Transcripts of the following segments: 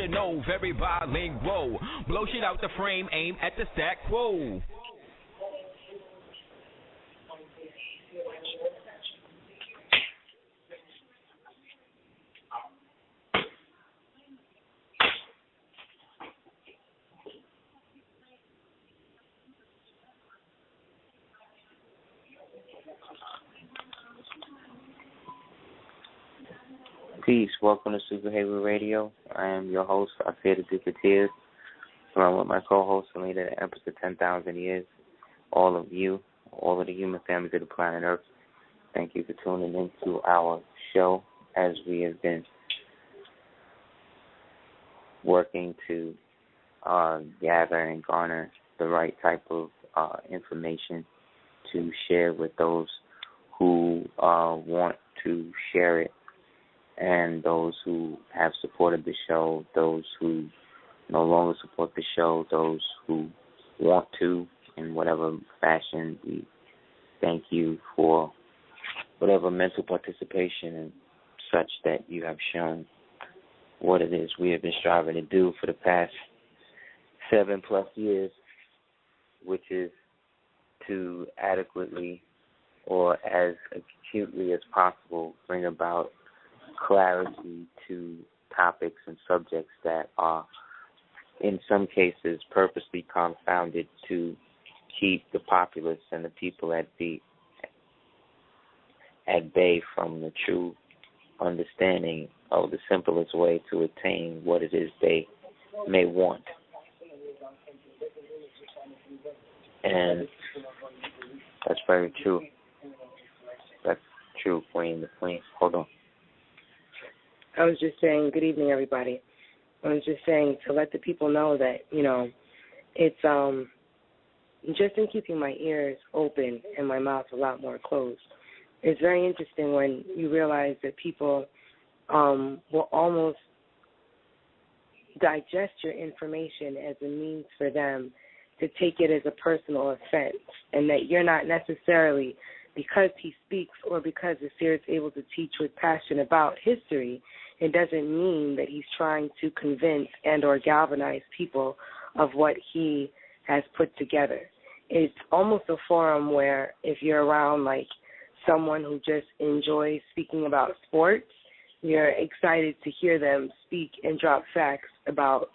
emotional, very bilingual. Blow shit out the frame, aim at the stat quo. Peace. Welcome to Super Heru Radio. I am your host, Aseer the Duke of Tears, along with my co-host and leader, the Empress of 10,000 Years. All of you, all of the human families of the planet Earth, thank you for tuning into our show as we have been working to gather and garner the right type of information to share with those who want to share it, and those who have supported the show, those who no longer support the show, those who want to in whatever fashion. We thank you for whatever mental participation and such that you have shown what it is we have been striving to do for the past 7+ years, which is to adequately or as acutely as possible bring about clarity to topics and subjects that are, in some cases, purposely confounded to keep the populace and the people at bay from the true understanding of the simplest way to attain what it is they may want. And that's very true. That's true, Queen. The Queen. Hold on. I was just saying, good evening, everybody. I was just saying to let the people know that, it's just in keeping my ears open and my mouth a lot more closed. It's very interesting when you realize that people will almost digest your information as a means for them to take it as a personal offense, and that you're not necessarily, because he speaks or because Aseer is able to teach with passion about history, it doesn't mean that he's trying to convince and or galvanize people of what he has put together. It's almost a forum where if you're around like someone who just enjoys speaking about sports, you're excited to hear them speak and drop facts about,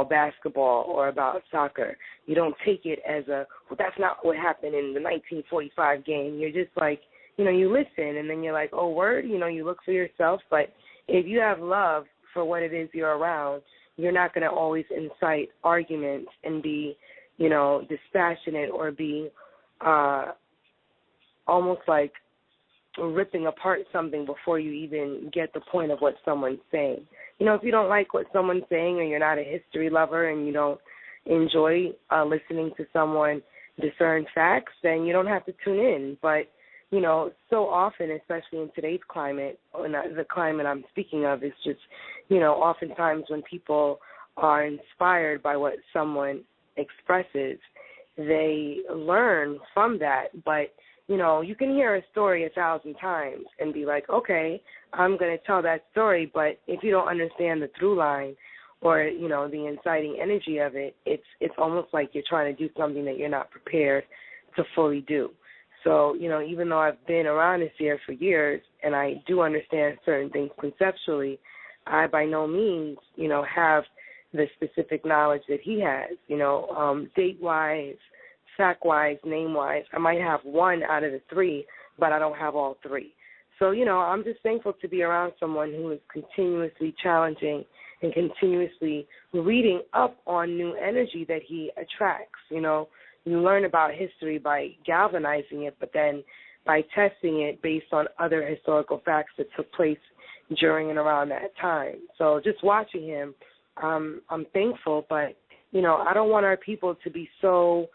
basketball or about soccer. You don't take it as that's not what happened in the 1945 game. You're just like, you listen, and then you're like, oh, word, you look for yourself. But if you have love for what it is you're around, you're not going to always incite arguments and be, dispassionate or be almost like ripping apart something before you even get the point of what someone's saying. If you don't like what someone's saying, or you're not a history lover and you don't enjoy listening to someone discern facts, then you don't have to tune in. But, so often, especially in today's climate, and the climate I'm speaking of is just, oftentimes when people are inspired by what someone expresses, they learn from that. But you can hear a story 1,000 times and be like, okay, I'm going to tell that story, but if you don't understand the through line or, the inciting energy of it, it's almost like you're trying to do something that you're not prepared to fully do. So, even though I've been around this year for years and I do understand certain things conceptually, I by no means, have the specific knowledge that he has, date-wise, fact-wise, name-wise. I might have one out of the three, but I don't have all three. So, I'm just thankful to be around someone who is continuously challenging and continuously reading up on new energy that he attracts. You learn about history by galvanizing it, but then by testing it based on other historical facts that took place during and around that time. So just watching him, I'm thankful, but, I don't want our people to be so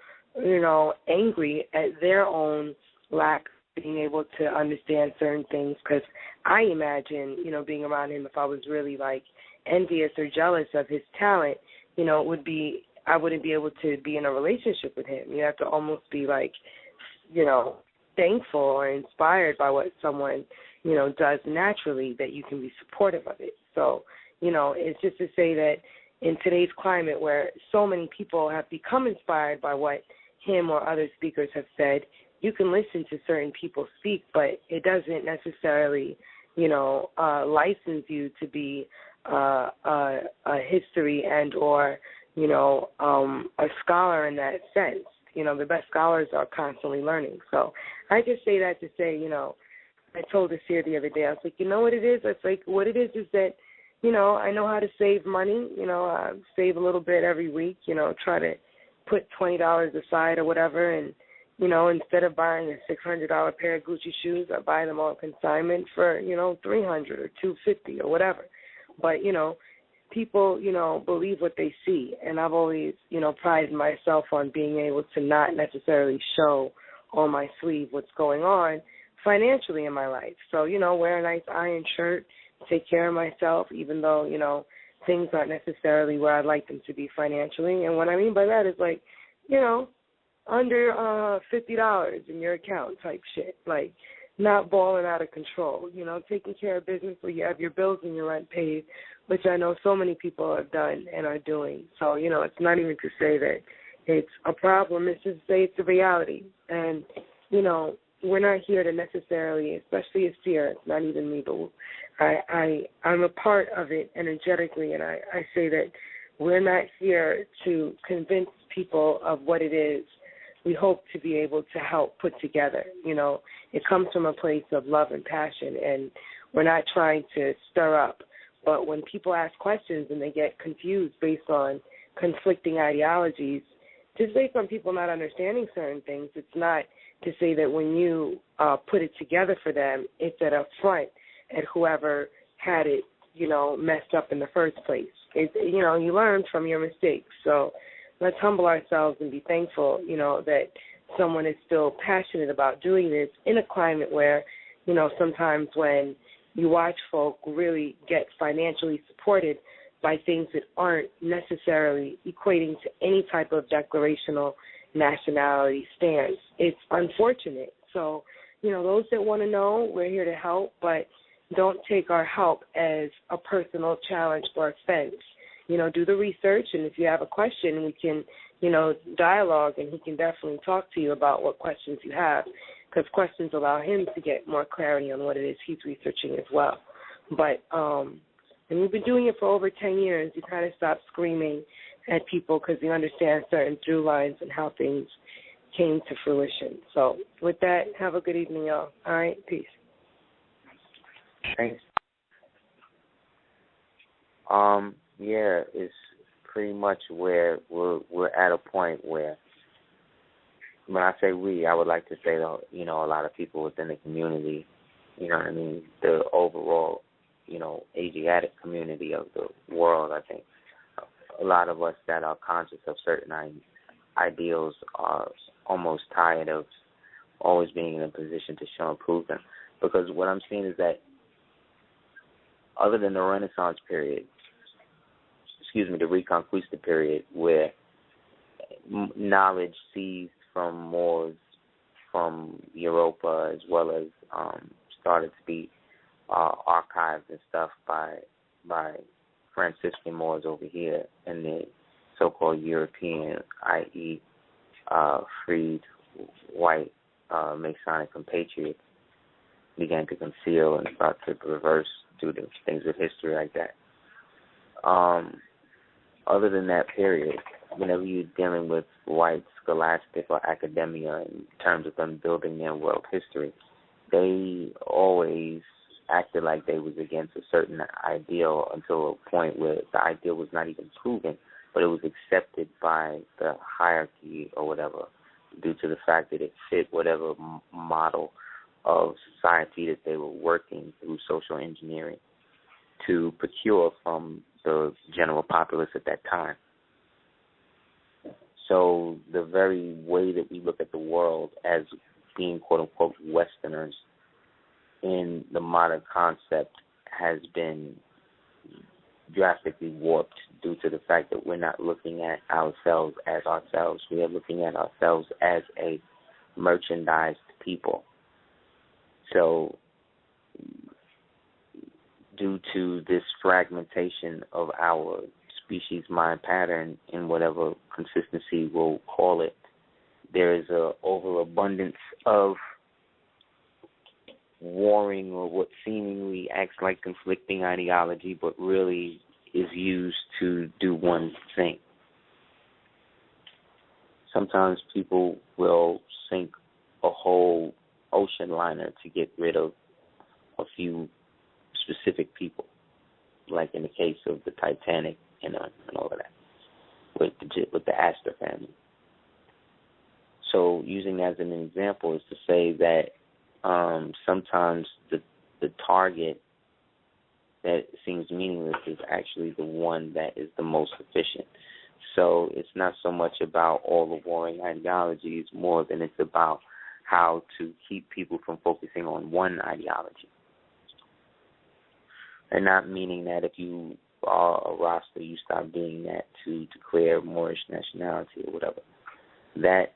angry at their own lack of being able to understand certain things, because I imagine, being around him, if I was really, envious or jealous of his talent, I wouldn't be able to be in a relationship with him. You have to almost be, thankful or inspired by what someone, does naturally, that you can be supportive of it. So, it's just to say that in today's climate where so many people have become inspired by what him or other speakers have said, you can listen to certain people speak, but it doesn't necessarily, license you to be a history and or, a scholar in that sense. The best scholars are constantly learning. So I just say that to say, I told Aseer the other day, I was like, you know what it is? It's like, what it is that, I know how to save money. I save a little bit every week, try to put $20 aside or whatever. And, instead of buying a $600 pair of Gucci shoes, I buy them on consignment for, $300 or $250 or whatever. But, people, believe what they see. And I've always, prided myself on being able to not necessarily show on my sleeve what's going on financially in my life. So, wear a nice iron shirt, take care of myself, even though, things aren't necessarily where I'd like them to be financially. And what I mean by that is like, under $50 in your account type shit, like not balling out of control, taking care of business where you have your bills and your rent paid, which I know so many people have done and are doing. So, it's not even to say that it's a problem, it's just to say it's a reality. And, we're not here to necessarily, especially Aseer, it's not even me, but I'm a part of it energetically, and I say that we're not here to convince people of what it is we hope to be able to help put together. It comes from a place of love and passion, and we're not trying to stir up. But when people ask questions and they get confused based on conflicting ideologies, just based on people not understanding certain things, it's not to say that when you put it together for them, it's at a front at whoever had it, messed up in the first place. You learn from your mistakes. So let's humble ourselves and be thankful, that someone is still passionate about doing this in a climate where, sometimes when you watch folk really get financially supported by things that aren't necessarily equating to any type of declarational nationality stance. It's unfortunate. So, those that want to know, we're here to help, but don't take our help as a personal challenge or offense. Do the research, and if you have a question, we can, dialogue, and he can definitely talk to you about what questions you have, because questions allow him to get more clarity on what it is he's researching as well. But, and we've been doing it for over 10 years. You kind of stop screaming at people because you understand certain through lines and how things came to fruition. So with that, have a good evening, y'all. All right, peace. Thanks. Yeah, it's pretty much where we're at a point where, when I say we, I would like to say, a lot of people within the community, the overall, Asiatic community of the world, I think. A lot of us that are conscious of certain ideals are almost tired of always being in a position to show improvement. Because what I'm seeing is that other than the Renaissance period, the Reconquista period, where knowledge seized from Moors from Europa as well as started to be archived and stuff by Franciscan Moors over here, and the so-called European, i.e. Freed white Masonic compatriots, began to conceal and start to reverse due to things with history like that. Other than that period, whenever you're dealing with white scholastic or academia in terms of them building their world history, they always acted like they was against a certain ideal until a point where the ideal was not even proven, but it was accepted by the hierarchy or whatever due to the fact that it fit whatever model of society that they were working through social engineering to procure from the general populace at that time. So the very way that we look at the world as being quote-unquote Westerners in the modern concept has been drastically warped due to the fact that we're not looking at ourselves as ourselves. We are looking at ourselves as a merchandised people. So due to this fragmentation of our species mind pattern in whatever consistency we'll call it, there is a overabundance of warring or what seemingly acts like conflicting ideology but really is used to do one thing. Sometimes people will sink a whole ocean liner to get rid of a few specific people, like in the case of the Titanic and all of that, with the Astor family. So using that as an example is to say that sometimes the target that seems meaningless is actually the one that is the most efficient. So it's not so much about all the warring ideologies more than it's about how to keep people from focusing on one ideology. And not meaning that if you are a Rasta, you stop doing that to declare Moorish nationality or whatever. That,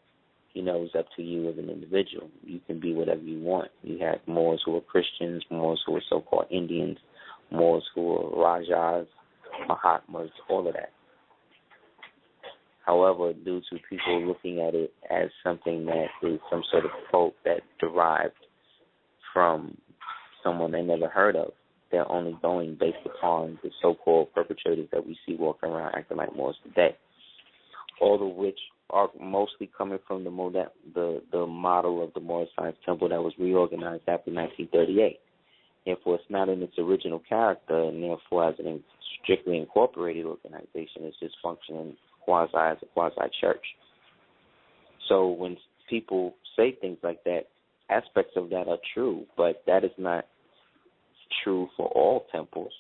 is up to you as an individual. You can be whatever you want. You have Moors who are Christians, Moors who are so-called Indians, Moors who are Rajas, Mahatmas, all of that. However, due to people looking at it as something that is some sort of cult that derived from someone they never heard of, they're only going based upon the so-called perpetrators that we see walking around acting like Moors today, all of which are mostly coming from the model of the Moorish Science Temple that was reorganized after 1938. Therefore, it's not in its original character, and therefore, as a strictly incorporated organization, it's just functioning as a quasi-church. So when people say things like that, aspects of that are true, but that is not true for all temples.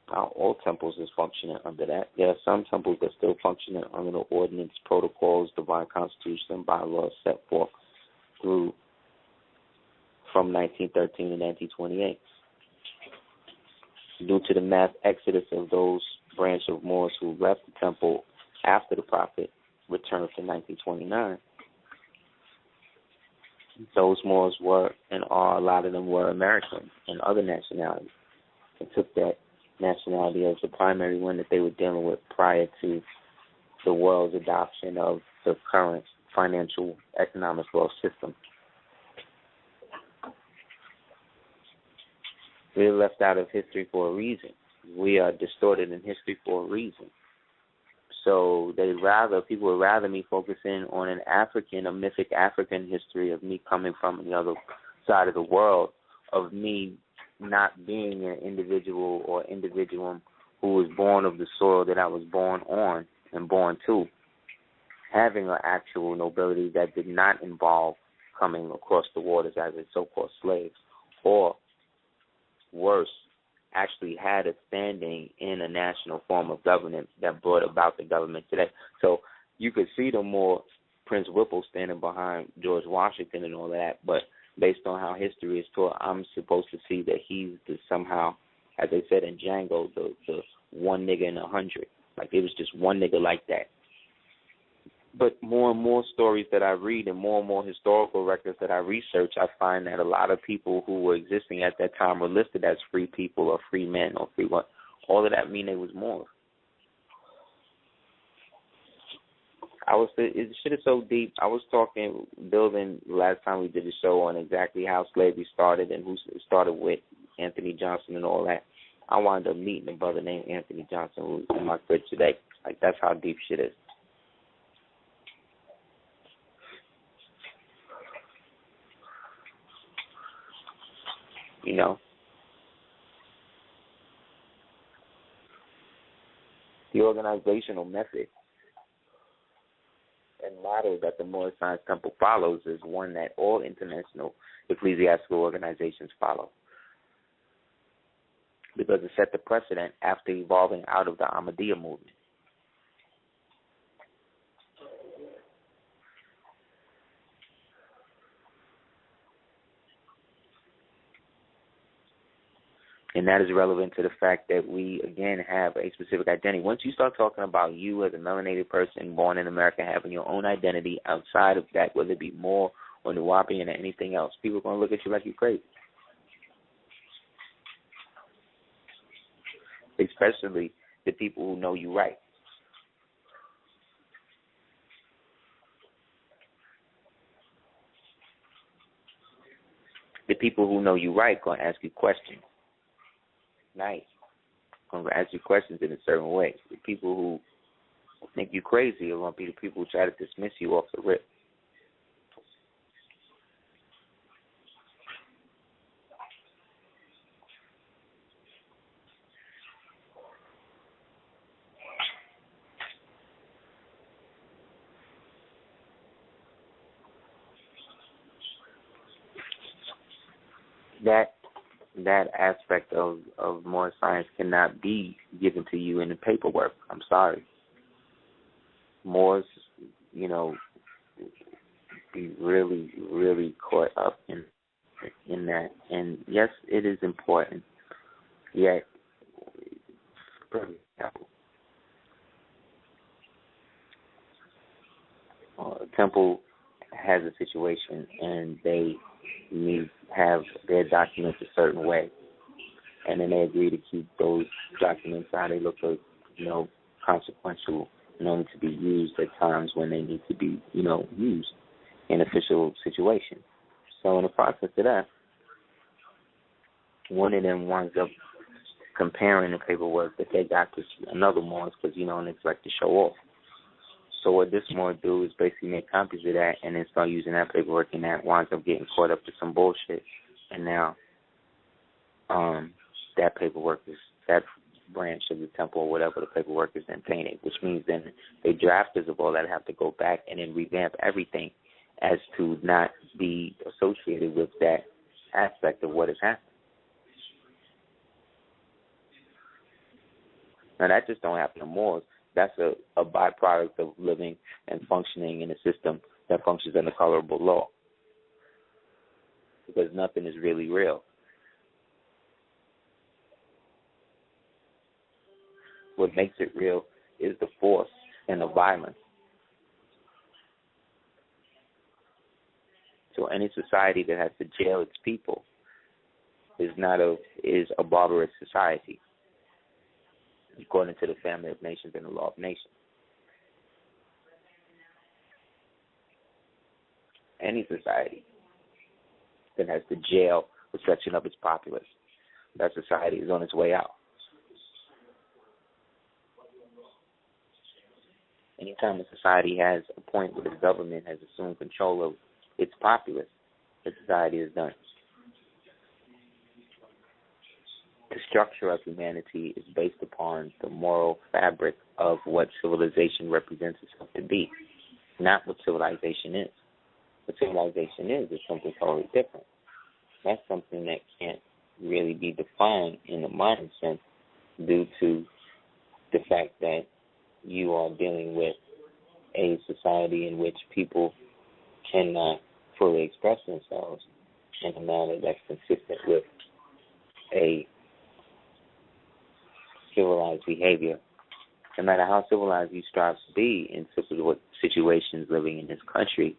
Not all temples is functioning under that. There are some temples that still functioning under the ordinance, protocols, divine constitution, and bylaws set forth through from 1913 to 1928. Due to the mass exodus of those branch of Moors who left the temple after the Prophet returned to 1929, those Moors were and are, a lot of them were American and other nationalities, and took that nationality as the primary one that they were dealing with prior to the world's adoption of the current financial economic world system. We're left out of history for a reason. We are distorted in history for a reason. So people would rather me focus in on a mythic African history of me coming from the other side of the world, of me not being an individual or individuum who was born of the soil that I was born on and born to, having an actual nobility that did not involve coming across the waters as a so-called slaves, or worse, actually had a standing in a national form of government that brought about the government today. So you could see the more Prince Whipple standing behind George Washington and all that, but based on how history is taught, I'm supposed to see that he's somehow, as they said in Django, the one nigga in 100. Like it was just one nigga like that. But more and more stories that I read and more historical records that I research, I find that a lot of people who were existing at that time were listed as free people or free men or free what. All of that mean they was Moors. Shit is so deep. I was building last time we did a show on exactly how slavery started and who started with Anthony Johnson and all that. I wound up meeting a brother named Anthony Johnson who's in my fridge today. Like, that's how deep shit is. The organizational method and model that the Moorish Science Temple follows is one that all international ecclesiastical organizations follow, because it set the precedent after evolving out of the Ahmadiyya movement. And that is relevant to the fact that we, again, have a specific identity. Once you start talking about you as a melanated person born in America having your own identity outside of that, whether it be Moor or Nuwaubian or anything else, people are going to look at you like you're crazy. especially the people who know you right. The people who know you right going to ask you questions. Nice. Going to ask you questions in a certain way. The people who think you crazy are going to be the people who try to dismiss you off the rip. That aspect of more science cannot be given to you in the paperwork. I'm sorry. Moore's, be really, really caught up in that. And yes, it is important. Yet, for example, Temple has a situation and they need have their documents a certain way, and then they agree to keep those documents how they look like, consequential and only to be used at times when they need to be, used in official situations. So in the process of that, one of them winds up comparing the paperwork that they got to another Moore's because, and it's like to show off. So what this Moore do is basically make copies of that and then start using that paperwork, and that winds up getting caught up to some bullshit. And now that paperwork is, that branch of the temple or whatever the paperwork is then tainted, which means then the drafters of all that have to go back and then revamp everything as to not be associated with that aspect of what has happened. Now that just don't happen to Moors. That's a byproduct of living and functioning in a system that functions under colorable law. Because nothing is really real. What makes it real is the force and the violence. So any society that has to jail its people is a barbarous society, according to the Family of Nations and the Law of Nations. Any society that has to jail a section of its populace, that society is on its way out. Anytime a society has a point where the government has assumed control of its populace, the society is done. The structure of humanity is based upon the moral fabric of what civilization represents itself to be, not what civilization is. What civilization is something totally different. That's something that can't really be defined in the modern sense due to the fact that you are dealing with a society in which people cannot fully express themselves in a manner that's consistent with a civilized behavior. No matter how civilized you strive to be in situations living in this country,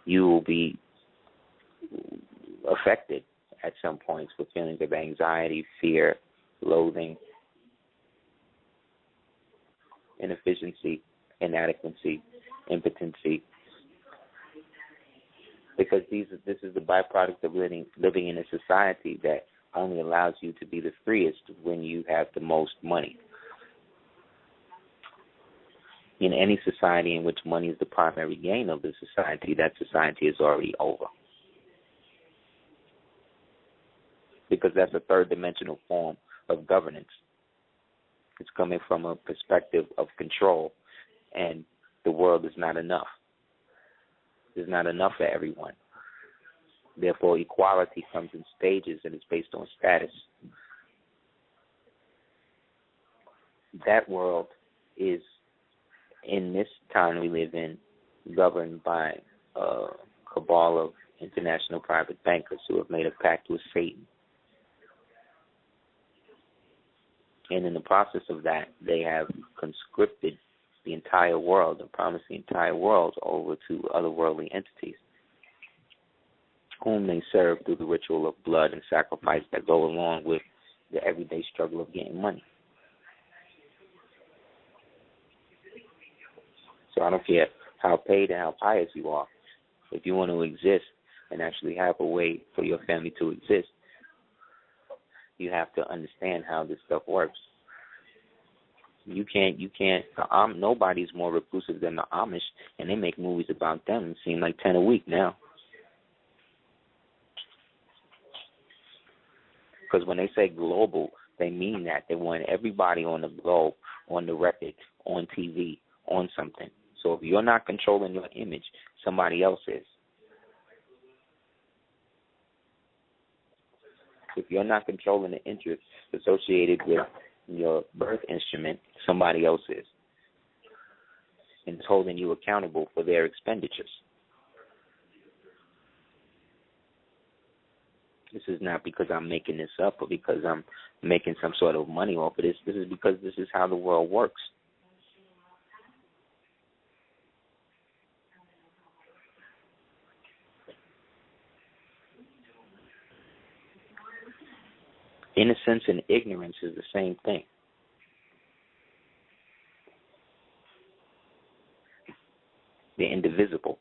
you will be affected at some points with feelings of anxiety, fear, loathing, inefficiency, inadequacy, impotency, because this is the byproduct of living in a society that only allows you to be the freest when you have the most money. In any society in which money is the primary gain of the society, that society is already over. Because that's a third-dimensional form of governance. It's coming from a perspective of control, and the world is not enough. There's not enough for everyone. Therefore, equality comes in stages and it's based on status. That world is, in this time we live in, governed by a cabal of international private bankers who have made a pact with Satan. And in the process of that, they have conscripted the entire world and promised the entire world over to otherworldly entities, whom they serve through the ritual of blood and sacrifice that go along with the everyday struggle of getting money. So I don't care how paid and how pious you are. If you want to exist and actually have a way for your family to exist, you have to understand how this stuff works. You can't, nobody's more reclusive than the Amish, and they make movies about them. It seems like 10 a week now. Because when they say global, they mean that. They want everybody on the globe, on the record, on TV, on something. So if you're not controlling your image, somebody else is. If you're not controlling the interest associated with your birth instrument, somebody else is. And it's holding you accountable for their expenditures. This is not because I'm making this up or because I'm making some sort of money off of this. This is because this is how the world works. Innocence and ignorance is the same thing. They're indivisible.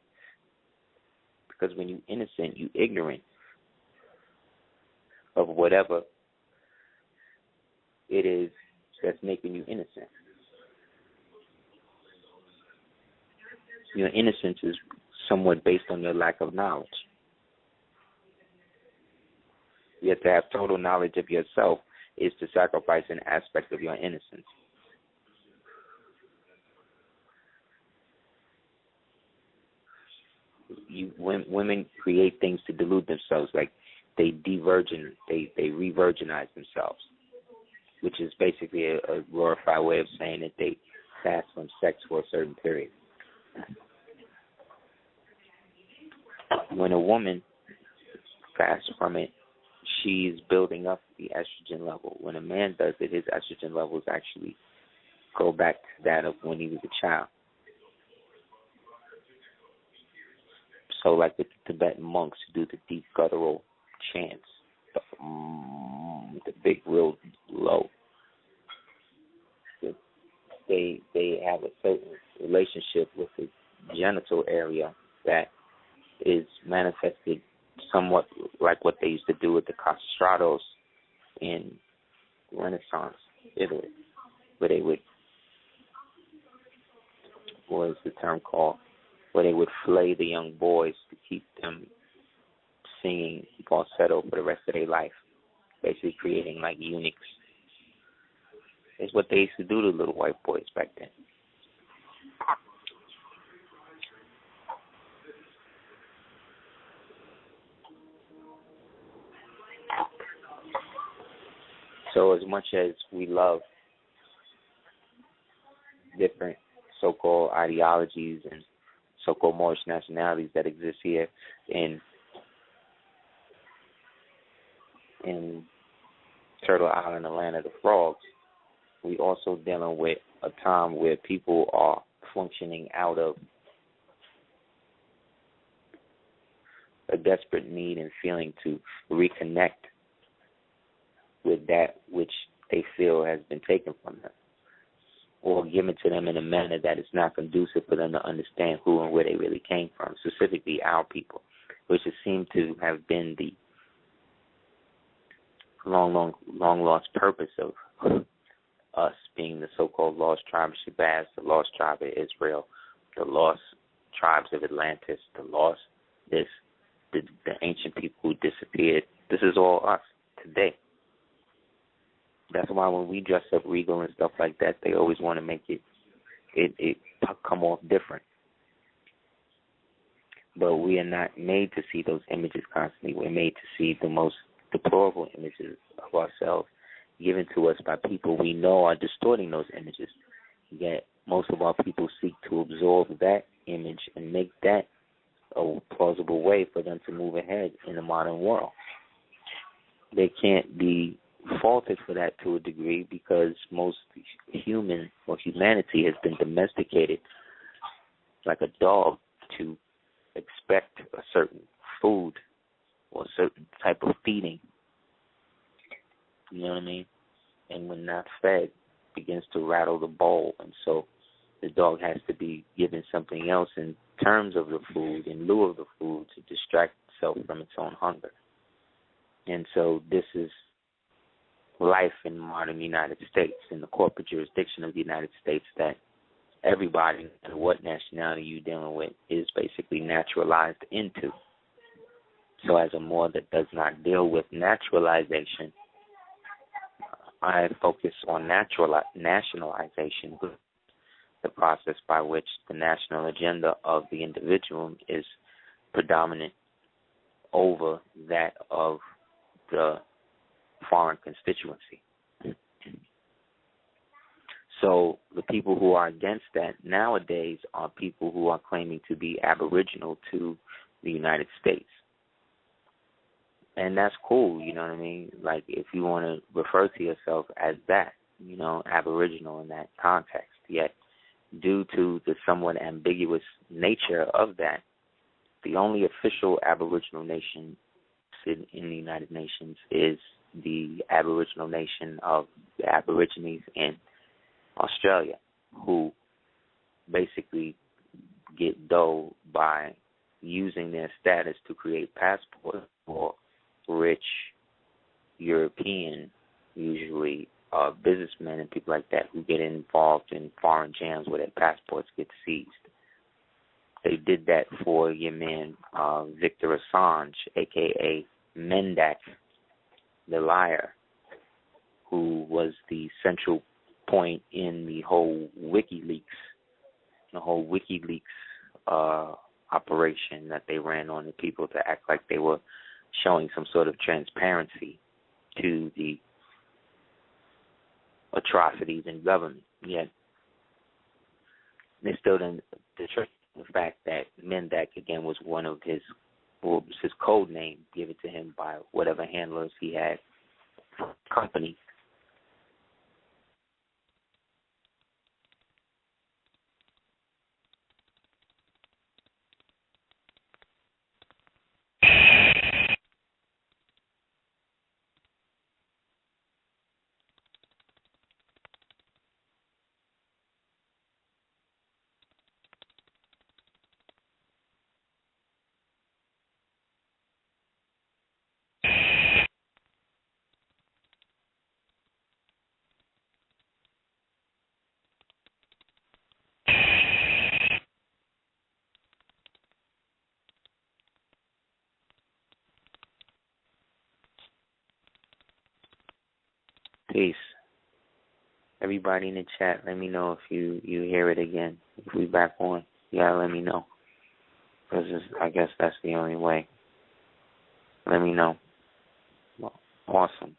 Because when you're innocent, you're ignorant of whatever it is that's making you innocent. Your innocence is somewhat based on your lack of knowledge. Yet to have total knowledge of yourself is to sacrifice an aspect of your innocence. Women create things to delude themselves, like they de-virgin, they re-virginize themselves, which is basically a glorified way of saying that they fast from sex for a certain period. When a woman fasts from it, she's building up the estrogen level. When a man does it, his estrogen levels actually go back to that of when he was a child. So like the Tibetan monks who do the deep guttural chants, the big real low, they have a certain relationship with the genital area that is manifested somewhat like what they used to do with the castrados in Renaissance Italy, where they would, what is the term called, where they would flay the young boys to keep them singing falsetto for the rest of their life, basically creating like eunuchs. It's what they used to do to little white boys back then. So as much as we love different so-called ideologies and so-called Moorish nationalities that exist here in Turtle Island, the land of the frogs, we also dealing with a time where people are functioning out of a desperate need and feeling to reconnect with that which they feel has been taken from them, or given to them in a manner that is not conducive for them to understand who and where they really came from, specifically our people, which has seemed to have been the long lost purpose of us being the so-called lost tribe of Shabazz, the lost tribe of Israel, the lost tribes of Atlantis, the ancient people who disappeared. This is all us today. That's why when we dress up regal and stuff like that, they always want to make it come off different. But we are not made to see those images constantly. We're made to see the most deplorable images of ourselves given to us by people we know are distorting those images. Yet most of our people seek to absorb that image and make that a plausible way for them to move ahead in the modern world. They can't be faulted for that to a degree because most humanity has been domesticated like a dog to expect a certain food or a certain type of feeding. You know what I mean? And when not fed, begins to rattle the bowl. And so the dog has to be given something else in terms of the food, in lieu of the food, to distract itself from its own hunger. And so this is life in modern United States, in the corporate jurisdiction of the United States, that everybody, no matter what nationality you're dealing with, is basically naturalized into. So as a Moor that does not deal with naturalization, I focus on nationalization, the process by which the national agenda of the individual is predominant over that of the foreign constituency. So the people who are against that nowadays are people who are claiming to be aboriginal to the United States. And that's cool, you know what I mean? Like, if you want to refer to yourself as that, you know, aboriginal in that context. Yet, due to the somewhat ambiguous nature of that, the only official aboriginal nation in the United Nations is the aboriginal nation of the Aborigines in Australia, who basically get dough by using their status to create passports for rich European, usually businessmen and people like that, who get involved in foreign jams where their passports get seized. They did that for your man Victor Assange, a.k.a. Mendak, the liar, who was the central point in the whole WikiLeaks operation that they ran on the people to act like they were showing some sort of transparency to the atrocities in government. Yet they still didn't detract the fact that Mendak, again, was one of his code name given to him by whatever handlers he had for the company. Peace. Everybody in the chat, let me know if you hear it again. If we back on, let me know. Because I guess that's the only way. Let me know. Well, awesome.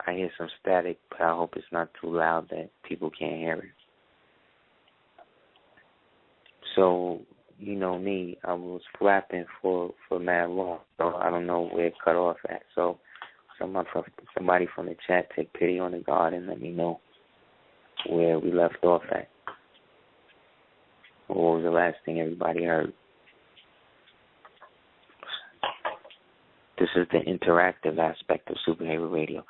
I hear some static, but I hope it's not too loud that people can't hear it. So, you know me, I was flapping for mad long, so I don't know where it cut off at. So somebody from the chat take pity on the God and let me know where we left off at. What was the last thing everybody heard? This is the interactive aspect of Superhero Radio.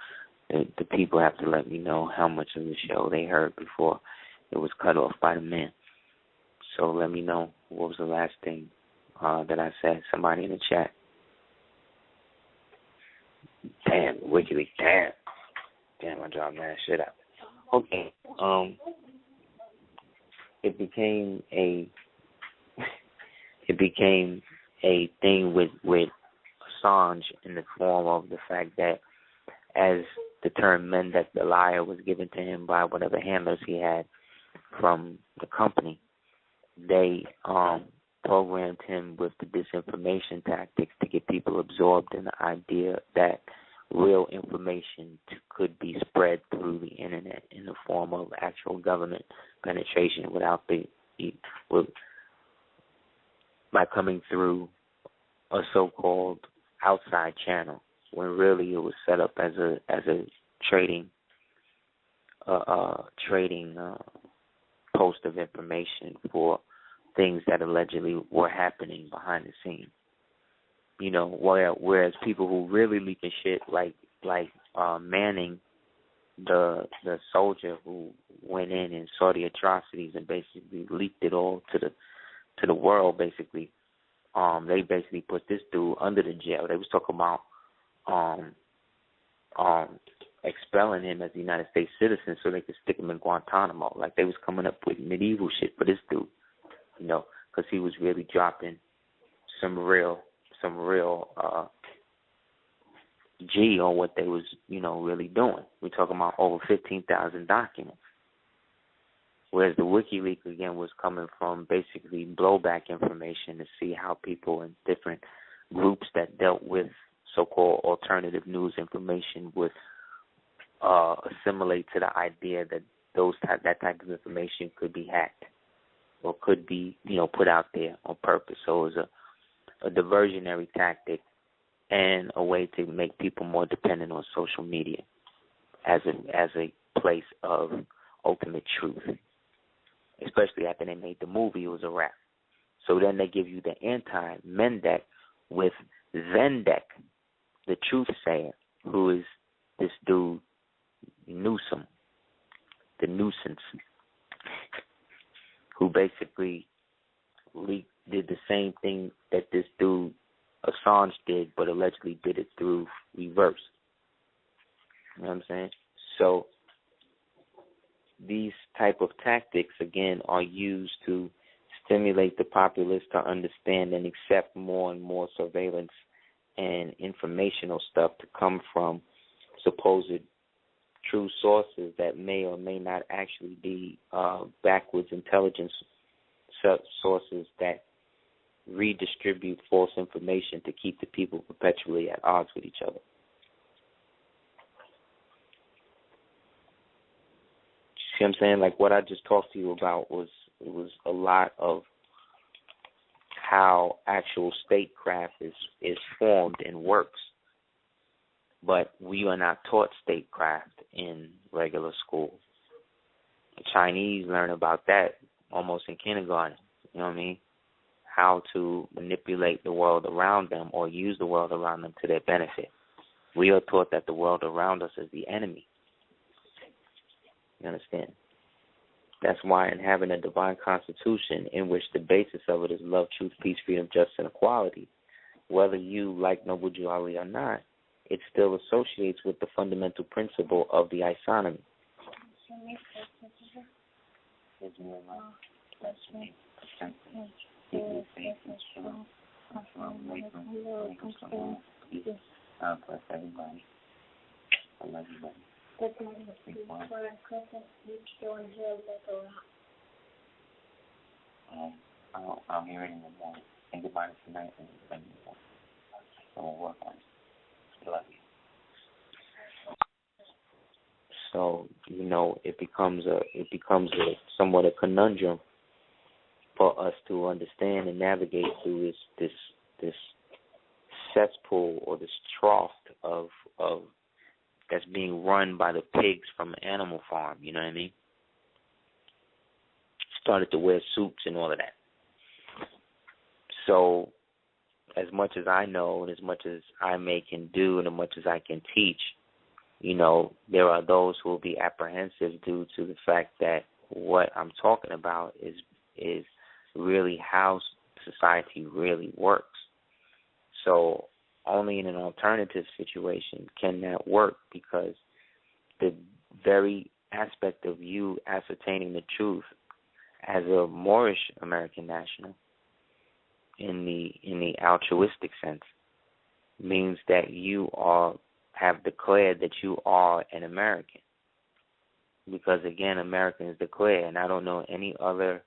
The people have to let me know how much of the show they heard before it was cut off by the men. So let me know what was the last thing that I said. Somebody in the chat. Damn, WikiLeaks, damn, I dropped mad shit out. Okay, it became a thing with Assange in the form of the fact that as the term Mendak the liar was given to him by whatever handlers he had from the company, they programmed him with the disinformation tactics to get people absorbed in the idea that real information could be spread through the internet in the form of actual government penetration by coming through a so-called outside channel, when really it was set up as a trading post of information for things that allegedly were happening behind the scenes. You know, whereas people who really leaking shit like Manning the soldier who went in and saw the atrocities and basically leaked it all to the world. Basically, they basically put this dude under the jail. They was talking about expelling him as a United States citizen so they could stick him in Guantanamo. Like, they was coming up with medieval shit for this dude, you know, because he was really dropping some real G on what they was, you know, really doing. We're talking about over 15,000 documents. Whereas the WikiLeaks, again, was coming from basically blowback information to see how people in different groups that dealt with so-called alternative news information would assimilate to the idea that that type of information could be hacked or could be, you know, put out there on purpose. So it was a diversionary tactic and a way to make people more dependent on social media as a place of ultimate truth. Especially after they made the movie, it was a wrap. So then they give you the anti-Mendek with Zendek, the truth sayer, who is this dude Newsom, the nuisance, who basically did the same thing that this dude Assange did, but allegedly did it through reverse. You know what I'm saying? So these type of tactics, again, are used to stimulate the populace to understand and accept more and more surveillance and informational stuff to come from supposed true sources that may or may not actually be backwards intelligence sources that redistribute false information to keep the people perpetually at odds with each other. See what I'm saying? Like, what I just talked to you about was a lot of how actual statecraft is formed and works. But we are not taught statecraft in regular school. The Chinese learn about that almost in kindergarten. You know what I mean? How to manipulate the world around them or use the world around them to their benefit. We are taught that the world around us is the enemy. You understand? That's why in having a divine constitution in which the basis of it is love, truth, peace, freedom, justice, and equality, whether you like Noble Jew Ali or not, it still associates with the fundamental principle of the isonomy. Bless everybody. I love you, buddy. I'll hear it in the morning. Think about it tonight and then we'll work on it. Love you. So, you know, it becomes a somewhat a conundrum for us to understand and navigate through this cesspool or this trough of that's being run by the pigs from an animal farm, you know what I mean? Started to wear suits and all of that. So as much as I know and as much as I can do and as much as I can teach, you know, there are those who will be apprehensive due to the fact that what I'm talking about is really how society really works. So only in an alternative situation can that work, because the very aspect of you ascertaining the truth as a Moorish American national in the altruistic sense means that you have declared that you are an American. Because again, Americans declare, and I don't know any other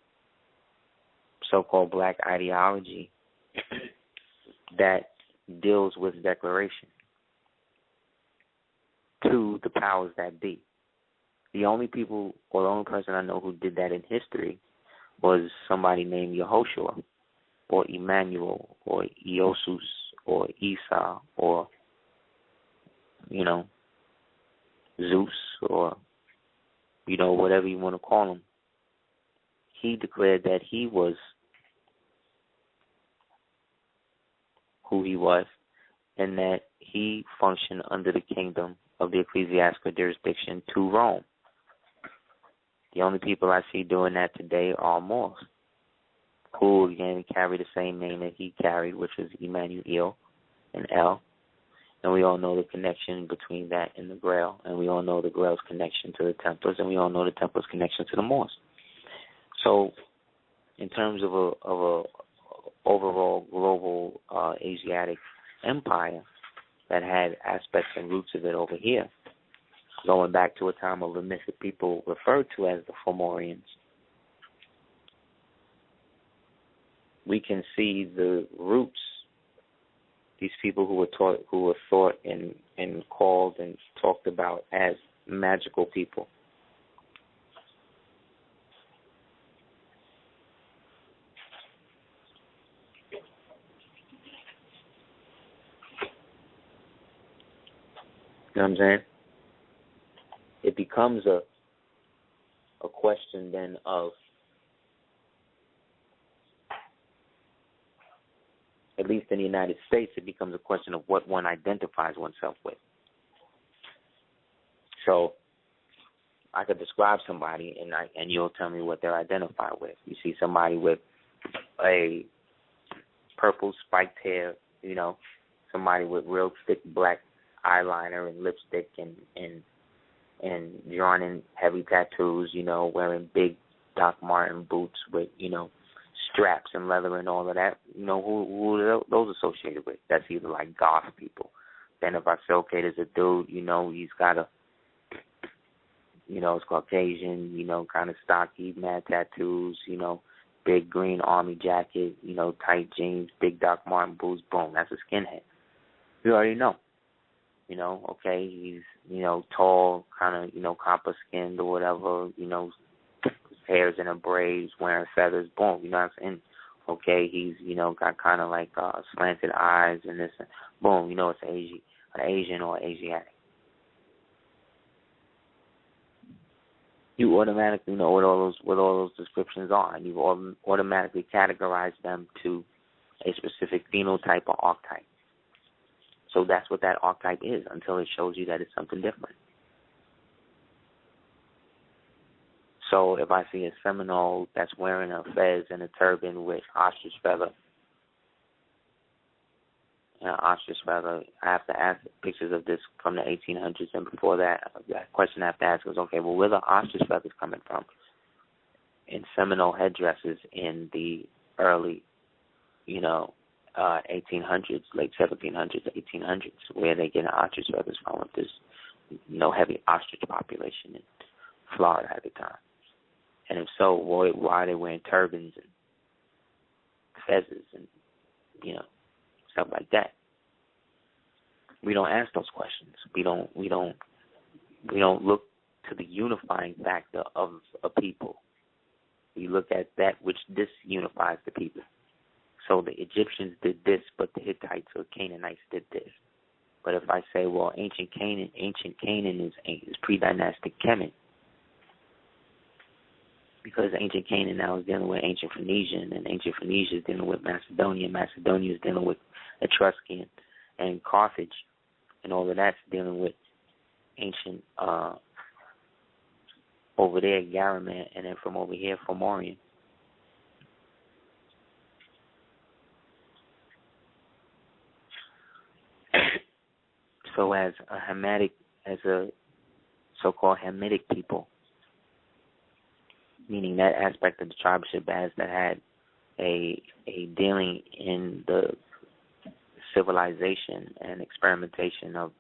so-called black ideology that deals with declaration to the powers that be. The only people, or the only person I know who did that in history was somebody named Yehoshua, or Emmanuel, or Iosus, or Esau, or, you know, Zeus, or, you know, whatever you want to call him. He declared that he was who he was, in that he functioned under the kingdom of the ecclesiastical jurisdiction to Rome. The only people I see doing that today are Moors, who again carry the same name that he carried, which was Emmanuel and El. And we all know the connection between that and the Grail, and we all know the Grail's connection to the Templars, and we all know the Templars' connection to the Moors. So, in terms of a overall global Asiatic empire that had aspects and roots of it over here, going back to a time of the mythic people referred to as the Fomorians, we can see the roots. These people who were thought and called and talked about as magical people. You know what I'm saying? It becomes a question then of, at least in the United States, it becomes a question of what one identifies oneself with. So I could describe somebody, and you'll tell me what they're identified with. You see somebody with a purple spiked hair, you know, somebody with real thick black eyeliner and lipstick and drawn in heavy tattoos, you know, wearing big Doc Marten boots with, you know, straps and leather and all of that. You know, who are those associated with? That's either like goth people. Then if I say, okay, there's a dude, you know, he's got a, you know, it's Caucasian, you know, kind of stocky, mad tattoos, you know, big green army jacket, you know, tight jeans, big Doc Marten boots, boom, that's a skinhead. You already know. You know, okay, he's, you know, tall, kind of, you know, copper-skinned or whatever, you know, his hair's in a braids, wearing feathers, boom, you know what I'm saying? Okay, he's, you know, got kind of like slanted eyes and this, boom, you know it's an Asian or Asiatic. You automatically know what all those descriptions are, and you automatically categorize them to a specific phenotype or archetype. So that's what that archetype is until it shows you that it's something different. So if I see a Seminole that's wearing a fez and a turban with ostrich feather, I have to ask pictures of this from the 1800s, and before that question I have to ask is, okay, well, where are the ostrich feathers coming from in Seminole headdresses in the early, you know, 1800s, late 1700s, 1800s, where they get ostrich feathers from with this, you know, heavy ostrich population in Florida at the time. And if so, why are they wearing turbans and fezzes and, you know, stuff like that? We don't ask those questions. We don't look to the unifying factor of a people. We look at that which disunifies the people. So the Egyptians did this, but the Hittites or Canaanites did this. But if I say, well, ancient Canaan is pre-dynastic Kemet, because ancient Canaan now is dealing with ancient Phoenician, and ancient Phoenicia is dealing with Macedonia. Macedonia is dealing with Etruscan, and Carthage, and all of that's dealing with ancient over there, Garaman, and then from over here, Fomorian. So as a so-called Hamitic people, meaning that aspect of the tribeship as that had a dealing in the civilization and experimentation of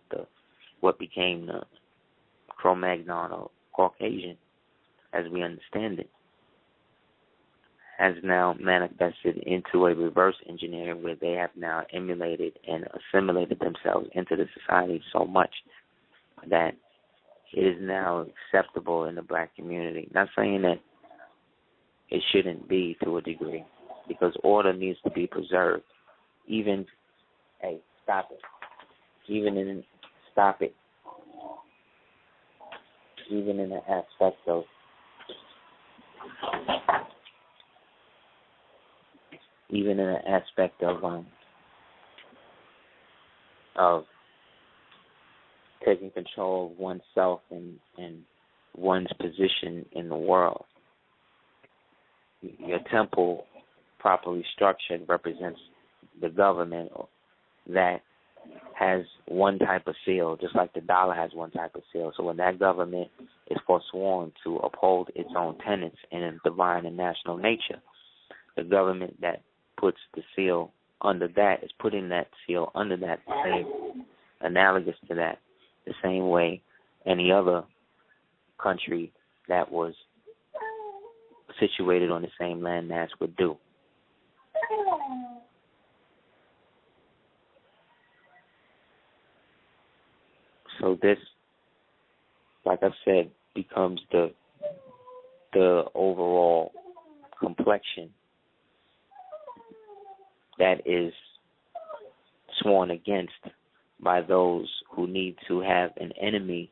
what became the Cro-Magnon or Caucasian, as we understand it, has now manifested into a reverse engineering where they have now emulated and assimilated themselves into the society so much that it is now acceptable in the black community. Not saying that it shouldn't be to a degree, because order needs to be preserved. Even in the aspect of of taking control of oneself and one's position in the world. Your temple, properly structured, represents the government that has one type of seal, just like the dollar has one type of seal. So when that government is forsworn to uphold its own tenets in a divine and national nature, the government that puts the seal under that is putting that seal under that, same, analogous to that, the same way any other country that was situated on the same landmass would do. So this, like I said, becomes the overall complexion that is sworn against by those who need to have an enemy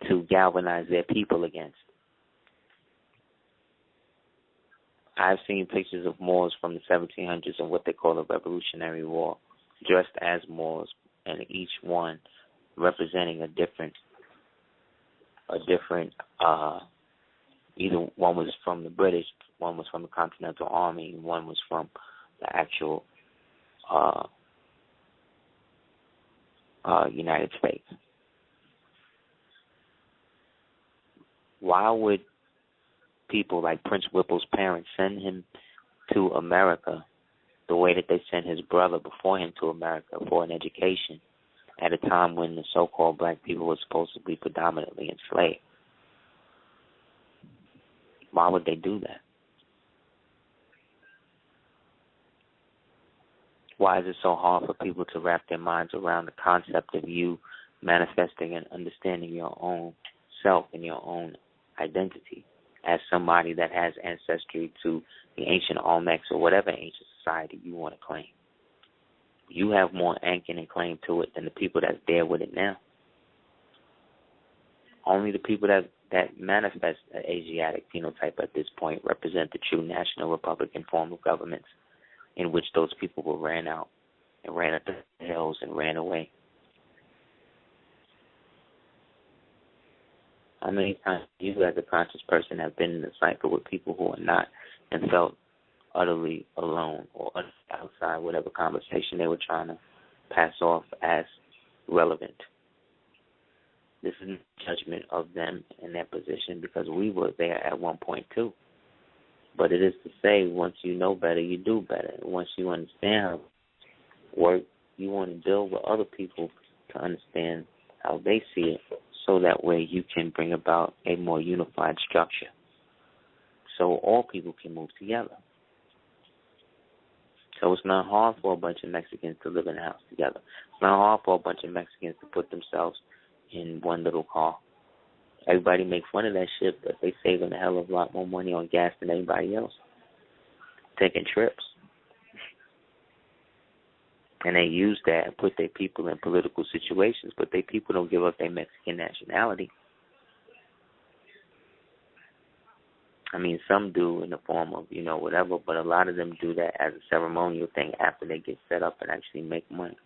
to galvanize their people against. I've seen pictures of Moors from the 1700s and what they call a Revolutionary War, dressed as Moors, and each one representing a different, either one was from the British, one was from the Continental Army, and one was from the actual United States. Why would people like Prince Whipple's parents send him to America the way that they sent his brother before him to America for an education at a time when the so-called black people were supposed to be predominantly enslaved? Why would they do that? Why is it so hard for people to wrap their minds around the concept of you manifesting and understanding your own self and your own identity as somebody that has ancestry to the ancient Olmecs or whatever ancient society you want to claim? You have more anking and claim to it than the people that's there with it now. Only the people that manifest an Asiatic phenotype at this point represent the true national Republican form of governments, in which those people were ran out and ran up the hills and ran away. How many times you as a conscious person have been in a cycle with people who are not and felt utterly alone or outside whatever conversation they were trying to pass off as relevant? This is a judgment of them and their position, because we were there at one point too. But it is to say, once you know better, you do better. And once you understand how it works, you want to build with other people to understand how they see it, so that way you can bring about a more unified structure, so all people can move together. So it's not hard for a bunch of Mexicans to live in a house together. It's not hard for a bunch of Mexicans to put themselves in one little car. Everybody make fun of that shit, but they saving a hell of a lot more money on gas than anybody else, taking trips. And they use that and put their people in political situations, but their people don't give up their Mexican nationality. I mean, some do in the form of, whatever, but a lot of them do that as a ceremonial thing after they get set up and actually make money.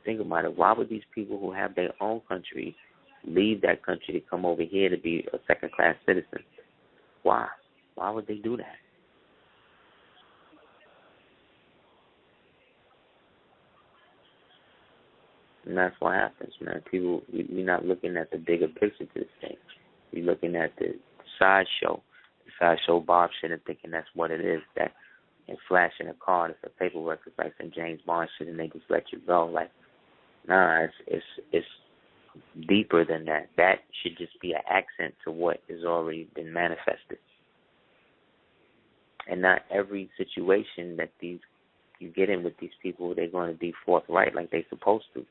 Think about it. Why would these people who have their own country leave that country to come over here to be a second-class citizen? Why? Why would they do that? And that's what happens, man. People, we're not looking at the bigger picture to this thing. We're looking at the sideshow. The sideshow Bob shit and thinking that's what it is. That and flashing a card, it's a paperwork. It's like some James Bond shit, and they just let you go. Like, nah, it's deeper than that. That should just be an accent to what has already been manifested. And not every situation that you get in with these people, they're going to be forthright like they're supposed to.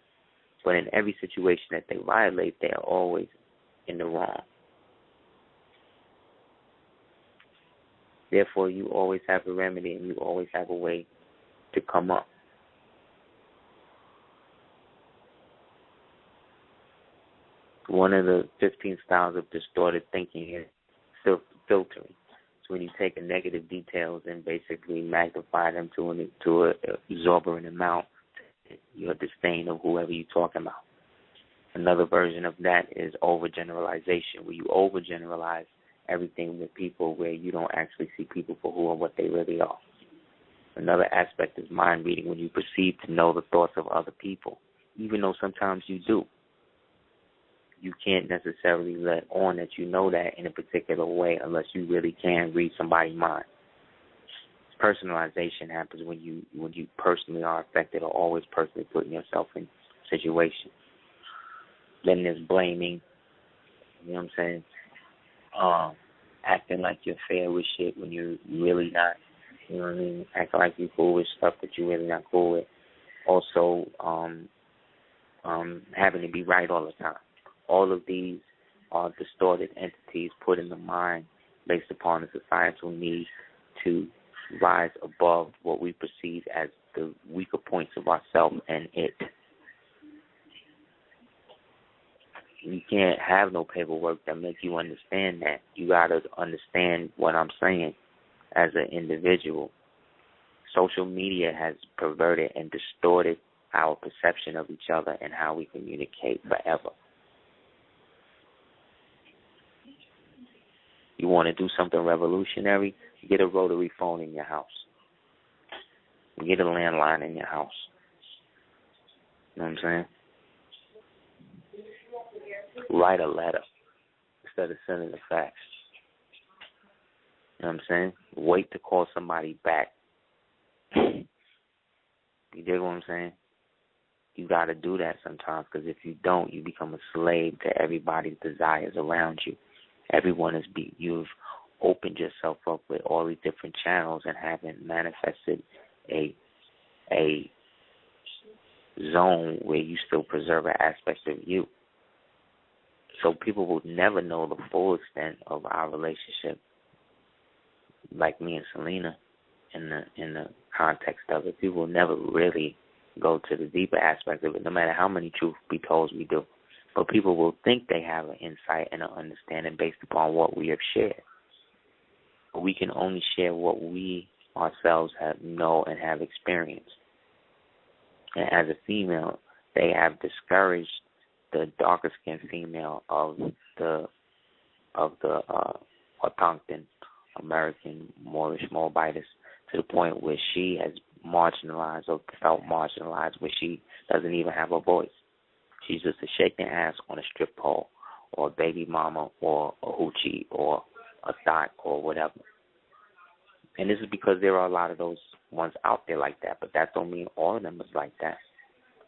But in every situation that they violate, they are always in the wrong. Therefore, you always have a remedy and you always have a way to come up. One of the 15 styles of distorted thinking is filtering. when you take a negative details and basically magnify them to an exorbitant amount, your disdain of whoever you're talking about. Another version of that is overgeneralization, where you overgeneralize everything with people where you don't actually see people for who and what they really are. Another aspect is mind reading, when you perceive to know the thoughts of other people, even though sometimes you do. You can't necessarily let on that you know that in a particular way unless you really can read somebody's mind. Personalization happens when you personally are affected or always personally putting yourself in situations. Then there's blaming, you know what I'm saying? Acting like you're fair with shit when you're really not, you know what I mean? Acting like you're cool with stuff that you're really not cool with. Also, having to be right all the time. All of these are distorted entities put in the mind based upon the societal need to rise above what we perceive as the weaker points of ourselves and it. You can't have no paperwork that makes you understand that. You got to understand what I'm saying as an individual. Social media has perverted and distorted our perception of each other and how we communicate forever. You want to do something revolutionary, you get a rotary phone in your house. You get a landline in your house. You know what I'm saying? Write a letter instead of sending a fax. You know what I'm saying? Wait to call somebody back. You dig what I'm saying? You got to do that sometimes, because if you don't, you become a slave to everybody's desires around you. Everyone is beat. You've opened yourself up with all these different channels and haven't manifested a zone where you still preserve an aspect of you. So people will never know the full extent of our relationship, like me and Selena, in the context of it. People will never really go to the deeper aspect of it, no matter how many truth be told we do. But people will think they have an insight and an understanding based upon what we have shared. But we can only share what we ourselves know and have experienced. And as a female, they have discouraged the darker skinned female of the Autochthon American Moorish Moabites to the point where she has marginalized or felt marginalized, where she doesn't even have a voice. She's just a shaking ass on a strip pole, or a baby mama, or a hoochie, or a thot, or whatever. And this is because there are a lot of those ones out there like that, but that don't mean all of them is like that.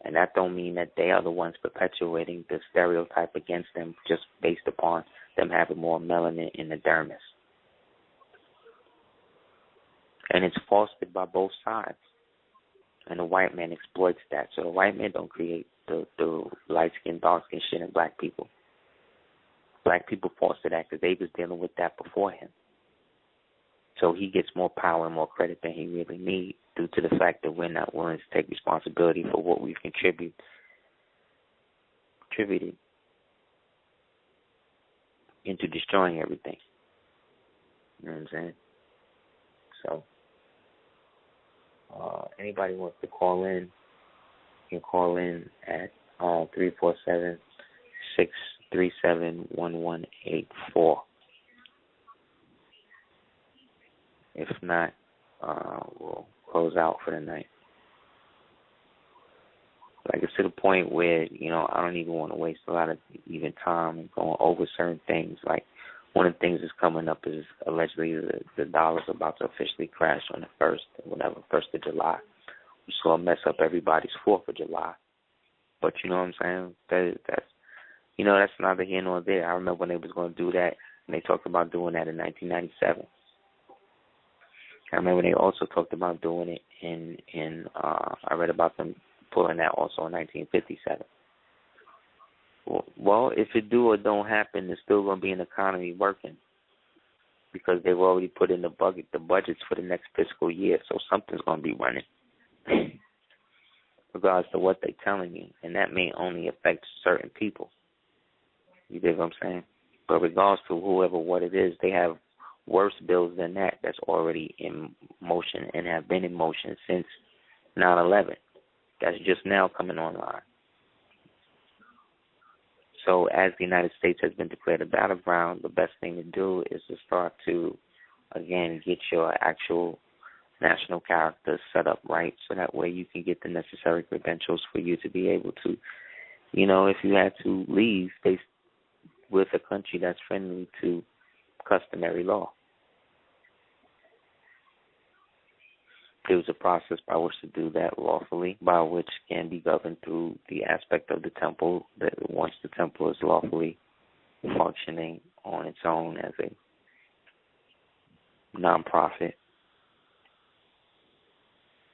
And that don't mean that they are the ones perpetuating the stereotype against them just based upon them having more melanin in the dermis. And it's fostered by both sides. And the white man exploits that. So the white man don't create the light-skinned, dark-skinned shit in black people. Black people foster that because they was dealing with that before him. So he gets more power and more credit than he really needs due to the fact that we're not willing to take responsibility for what we've contributed into destroying everything. You know what I'm saying? So, anybody wants to call in, you can call in at 347-637-1184. If not, we'll close out for the night. Like, it's to the point where, I don't even want to waste a lot of even time going over certain things. Like, one of the things that's coming up is allegedly the dollar's about to officially crash on the 1st of July. Which is going to mess up everybody's 4th of July. But you know what I'm saying? That's neither here nor there. I remember when they was going to do that, and they talked about doing that in 1997. I remember they also talked about doing it in I read about them pulling that also in 1957. Well, if it do or don't happen, there's still going to be an economy working because they've already put in the budgets for the next fiscal year, so something's going to be running, regardless of what they're telling you, and that may only affect certain people. You dig what I'm saying? But regardless to what it is, they have worse bills than that that's already in motion and have been in motion since 9/11. That's just now coming online. So as the United States has been declared a battleground, the best thing to do is to start to, again, get your actual national character set up right so that way you can get the necessary credentials for you to be able to, if you had to leave with a country that's friendly to customary law. There's a process by which to do that lawfully, by which can be governed through the aspect of the temple, that once the temple is lawfully functioning on its own as a nonprofit,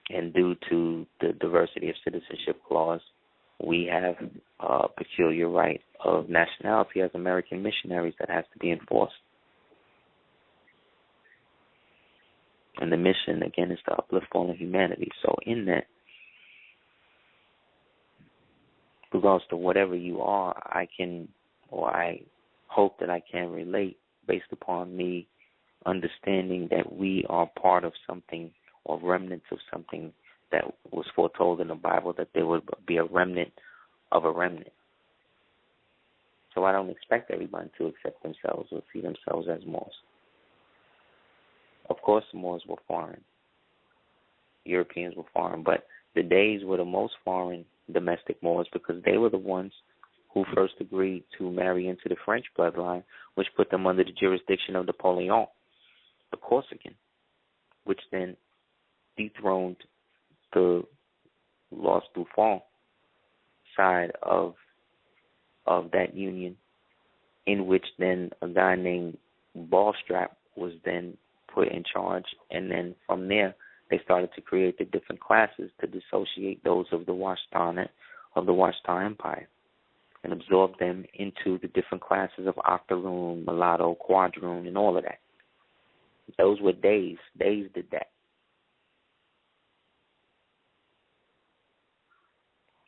and due to the diversity of citizenship clause, we have a peculiar right of nationality as American missionaries that has to be enforced. And the mission, again, is to uplift fallen humanity. So in that, regards to whatever you are, I hope that I can relate based upon me understanding that we are part of something or remnants of something that was foretold in the Bible, that there would be a remnant of a remnant. So I don't expect everyone to accept themselves or see themselves as Moors. Of course, the Moors were foreign. Europeans were foreign, but the Days were the most foreign domestic Moors because they were the ones who first agreed to marry into the French bloodline, which put them under the jurisdiction of Napoleon, the Corsican, which then dethroned the Lost Bouffon side of that union, in which then a guy named Ballstrap was then put in charge, and then from there they started to create the different classes to dissociate those of the Washtan Empire and absorb them into the different classes of Octoroon, Mulatto, Quadroon, and all of that. Those were Days. Days did that.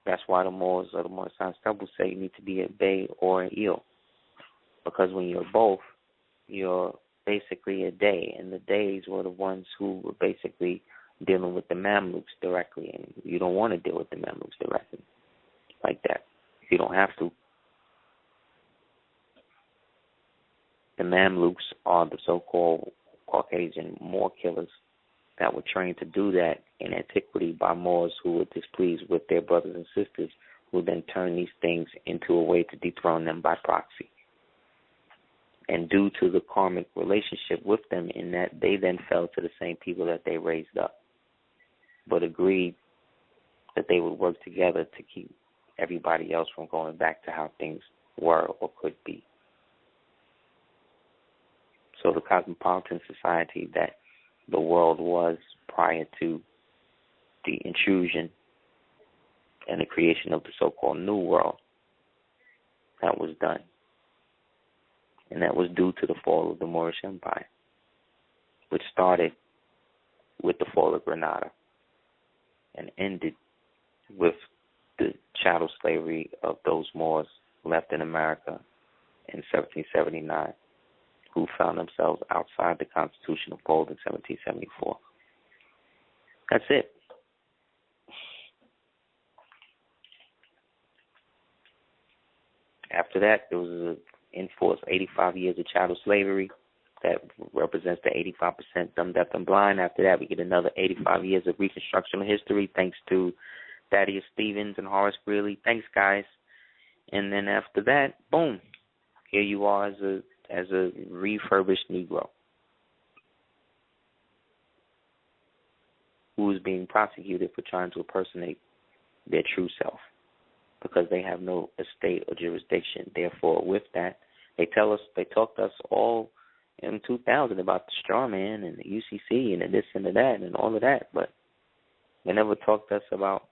That's why the Moors or the Moorish Temple say you need to be a Bey or an Eel, because when you're both, you're basically a Dey, and the Deys were the ones who were basically dealing with the Mamluks directly, and you don't want to deal with the Mamluks directly like that. You don't have to. The Mamluks are the so-called Caucasian Moor killers that were trained to do that in antiquity by Moors who were displeased with their brothers and sisters, who then turned these things into a way to dethrone them by proxy. And due to the karmic relationship with them, in that they then fell to the same people that they raised up, but agreed that they would work together to keep everybody else from going back to how things were or could be. So the cosmopolitan society that the world was prior to the intrusion and the creation of the so-called New World, that was done. And that was due to the fall of the Moorish Empire, which started with the fall of Granada and ended with the chattel slavery of those Moors left in America in 1779, who found themselves outside the constitutional fold in 1774. That's it. After that, there was enforced 85 years of chattel slavery. That represents the 85% dumb, deaf, and blind. After that, we get another 85 years of reconstructional history, thanks to Thaddeus Stevens and Horace Greeley. Thanks, guys. And then after that, boom, here you are as a refurbished Negro who is being prosecuted for trying to impersonate their true self, because they have no estate or jurisdiction. Therefore, with that, they talk to us all in 2000 about the straw man and the UCC and the this and the that and all of that, but they never talked to us about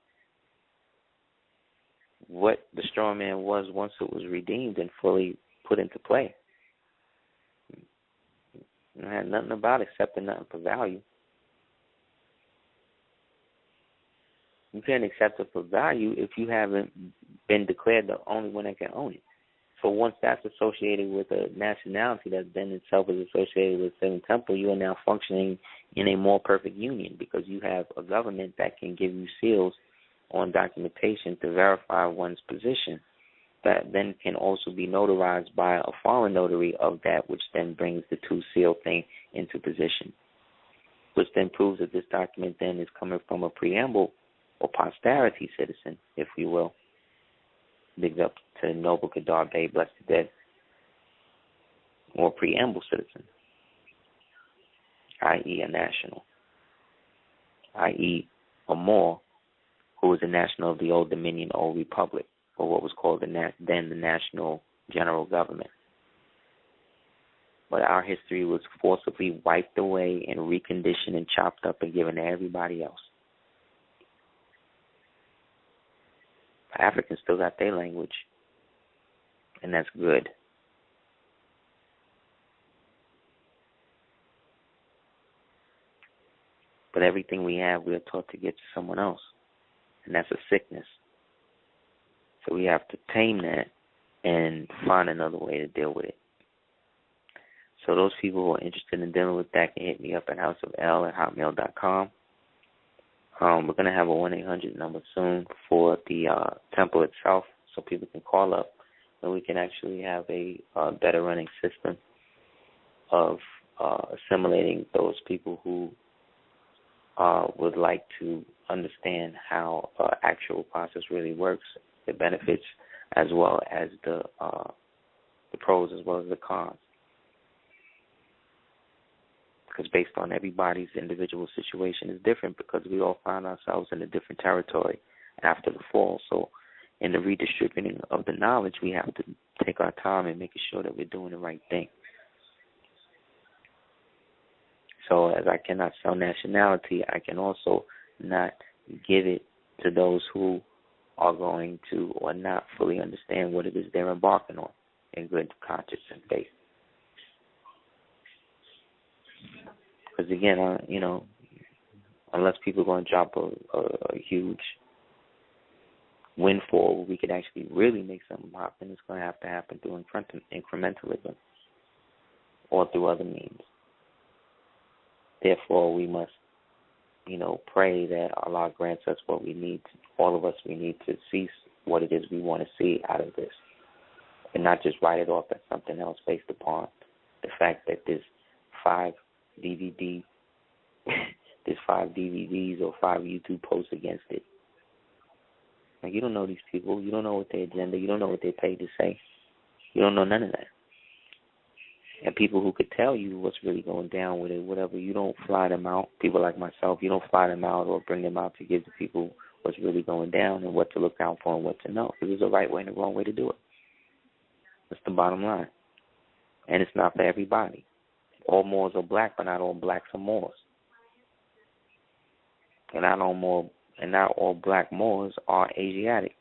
what the straw man was once it was redeemed and fully put into play. It had nothing about accepting nothing for value. You can't accept it for value if you haven't been declared the only one that can own it. So once that's associated with a nationality that then itself is associated with the same temple, you are now functioning in a more perfect union because you have a government that can give you seals on documentation to verify one's position that then can also be notarized by a foreign notary of that, which then brings the two seal thing into position, which then proves that this document then is coming from a preamble or posterity citizen, if you will. Bigs up to Noble Kadar Bay, blessed the dead, or preamble citizen, i.e. a national, i.e. a Moor who was a national of the Old Dominion, Old Republic, or what was called then the National General Government. But our history was forcibly wiped away and reconditioned and chopped up and given to everybody else. Africans still got their language, and that's good. But everything we have, we are taught to give to someone else, and that's a sickness. So we have to tame that and find another way to deal with it. So those people who are interested in dealing with that can hit me up at houseofl@hotmail.com. We're going to have a 1-800 number soon for the temple itself, so people can call up and we can actually have a better running system of assimilating those people who would like to understand how actual process really works, the benefits as well as the pros as well as the cons. Because based on everybody's individual situation is different because we all find ourselves in a different territory after the fall. So in the redistributing of the knowledge, we have to take our time and making sure that we're doing the right thing. So as I cannot sell nationality, I can also not give it to those who are going to or not fully understand what it is they're embarking on in good conscience and faith. Because again, unless people are going to drop a huge windfall, we could actually really make something happen. It's going to happen through incrementalism or through other means. Therefore, we must, pray that Allah grants us what we need. All of us, we need to see what it is we want to see out of this, and not just write it off as something else based upon the fact that there's 5 DVDs or 5 YouTube posts against it. Like, you don't know these people. You don't know what their agenda. You don't know what they're paid to say. You don't know none of that. And people who could tell you what's really going down with it, whatever, you don't fly them out. People like myself, you don't fly them out or bring them out to give the people what's really going down and what to look out for and what to know. Because there's a right way and a wrong way to do it. That's the bottom line. And it's not for everybody. All Moors are black, but not all blacks are Moors. And not all black Moors are Asiatic.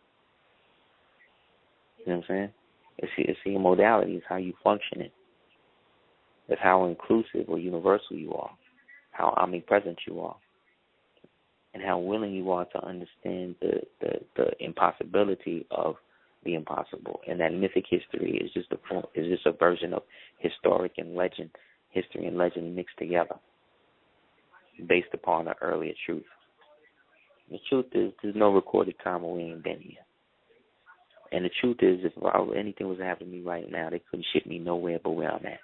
You know what I'm saying? It's your modality. It's how you function it. It's how inclusive or universal you are, how omnipresent you are, and how willing you are to understand the impossibility of the impossible. And that mythic history is just a version of history and legend mixed together based upon an earlier truth. The truth is there's no recorded time where we ain't been here. And the truth is if anything was to happen to me right now, they couldn't ship me nowhere but where I'm at.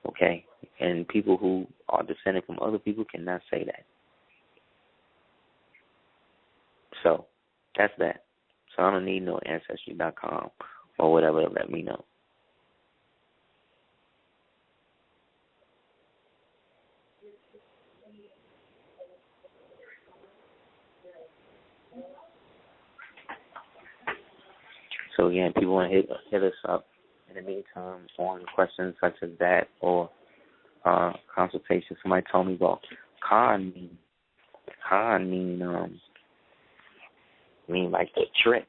Okay? And people who are descended from other people cannot say that. So that's that. So I don't need no Ancestry.com or whatever to let me know. So again, people want to hit us up in the meantime on questions such as that or consultation. Somebody told me, well, Khan mean like the trick.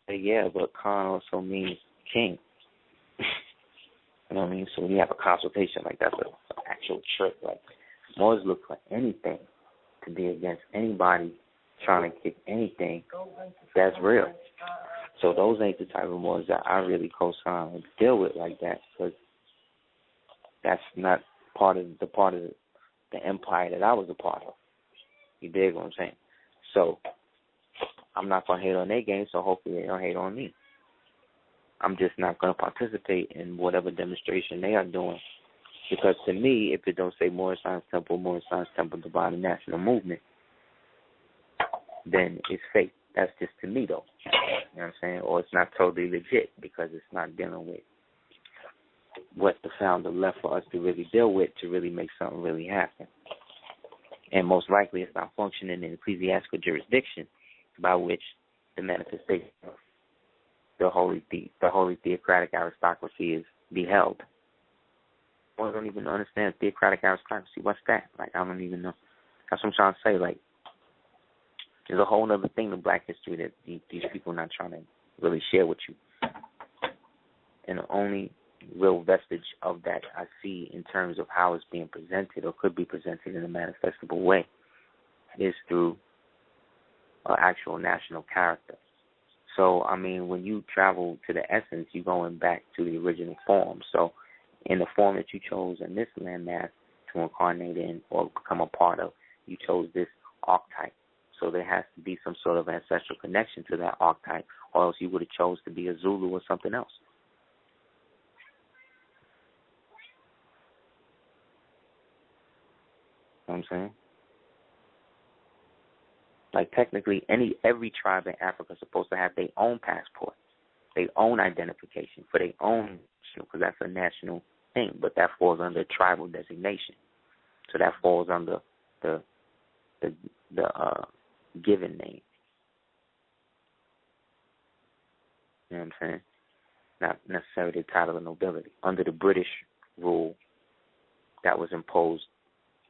Yeah, but Khan also means king. You know what I mean? So when you have a consultation, like that's an actual trick. Like Moors look for anything to be against anybody trying to kick anything that's real. So those ain't the type of wars that I really co-sign or deal with like that, because that's not part of the empire that I was a part of. You dig what I'm saying? So I'm not going to hate on their game, so hopefully they don't hate on me. I'm just not going to participate in whatever demonstration they are doing, because to me, if it don't say Moorish Science Temple, Divine National Movement, then it's fake. That's just to me, though. You know what I'm saying? Or it's not totally legit because it's not dealing with what the founder left for us to really deal with to really make something really happen. And most likely it's not functioning in ecclesiastical jurisdiction by which the manifestation of the holy theocratic aristocracy is beheld. I don't even understand theocratic aristocracy. What's that? Like, I don't even know. That's what I'm trying to say. Like, there's a whole other thing in black history that these people are not trying to really share with you. And the only real vestige of that I see in terms of how it's being presented or could be presented in a manifestable way is through an actual national character. So, I mean, when you travel to the essence, you're going back to the original form. So, in the form that you chose in this landmass to incarnate in or become a part of, you chose this archetype. So there has to be some sort of ancestral connection to that archetype, or else you would have chose to be a Zulu or something else. You know what I'm saying? Like, technically, every tribe in Africa is supposed to have their own passport, their own identification for their own, because that's a national thing, but that falls under tribal designation. So that falls under the given name. You know what I'm saying? Not necessarily the title of nobility. Under the British rule that was imposed,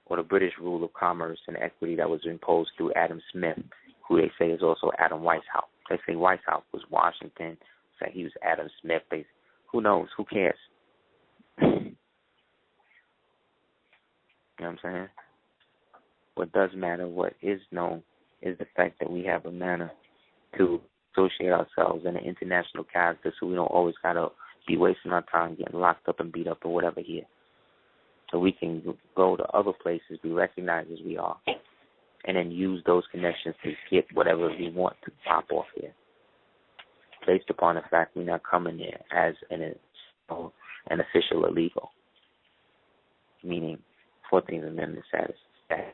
or the British rule of commerce and equity that was imposed through Adam Smith, who they say is also Adam Weishaupt. They say Weishaupt was Washington, say he was Adam Smith. Who knows? Who cares? You know what I'm saying? What does matter, what is known, is the fact that we have a manner to associate ourselves in an international character, so we don't always got to be wasting our time getting locked up and beat up or whatever here. So we can go to other places, be recognized as we are, and then use those connections to get whatever we want to pop off here, based upon the fact we're not coming there as an official illegal, meaning 14th Amendment status. The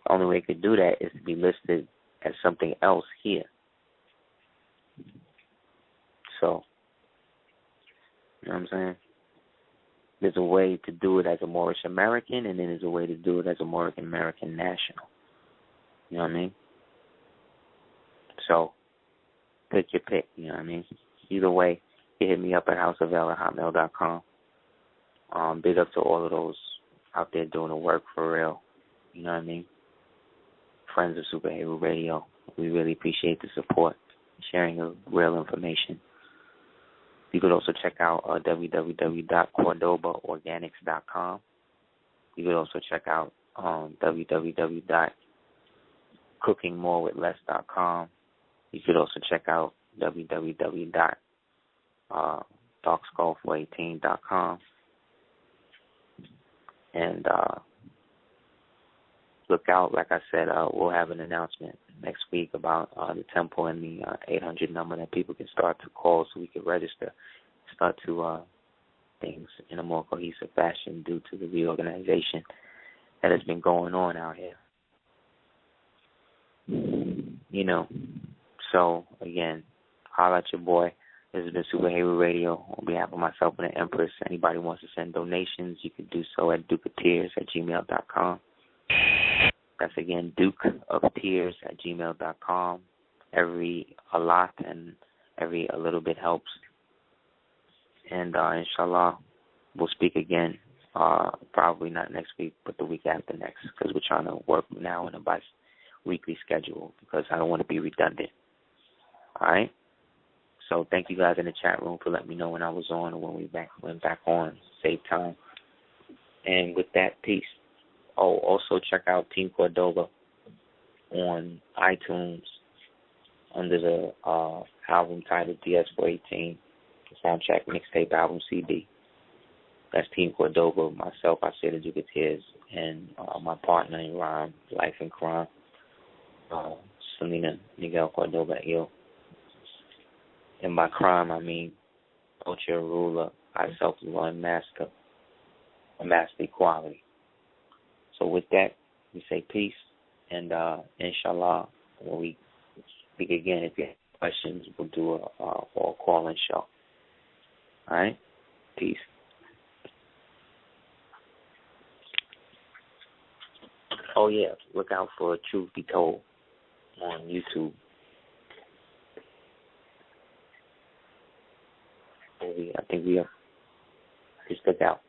only way you could do that is to be listed as something else here. So, you know what I'm saying? There's a way to do it as a Moorish American, and then there's a way to do it as a Moorish American national. You know what I mean? So, pick your pick, you know what I mean? Either way, you hit me up at houseofl@hotmail.com. Big up to all of those out there doing the work for real. You know what I mean? Friends of Super Heru Radio, we really appreciate the support, sharing of real information. You could also check out www.cordobaorganics.com. You could also check out www.cookingmorewithless.com. You could also check out www.darkskull418.com. And look out, like I said, we'll have an announcement next week about the temple and the 800 number that people can start to call so we can register, start to things in a more cohesive fashion due to the reorganization that has been going on out here. You know, so again, holla at your boy. This has been Super Heru Radio on behalf of myself and the Empress. Anybody wants to send donations, you can do so at dukeoftears@gmail.com. That's again, dukeoftears@gmail.com. A lot and a little bit helps. And inshallah, we'll speak again. Probably not next week, but the week after next, because we're trying to work now in a bi-weekly schedule because I don't want to be redundant. All right? So thank you guys in the chat room for letting me know when I was on or when we went back on. Save time. And with that, peace. Oh, also check out Team Cordoba on iTunes, under the album titled DS418, the soundtrack mixtape album CD. That's Team Cordoba, myself, Aseer the Gutierrez, and my partner in rhyme, Life and Crime, Selena Miguel Cordoba Ill. And by crime, I mean culture, ruler, I self-law, and master equality. So with that, we say peace, and inshallah, when we speak again, if you have questions, we'll do a call-in show. All right? Peace. Oh, yeah, look out for Truth Be Told on YouTube. I think we are. Just look out.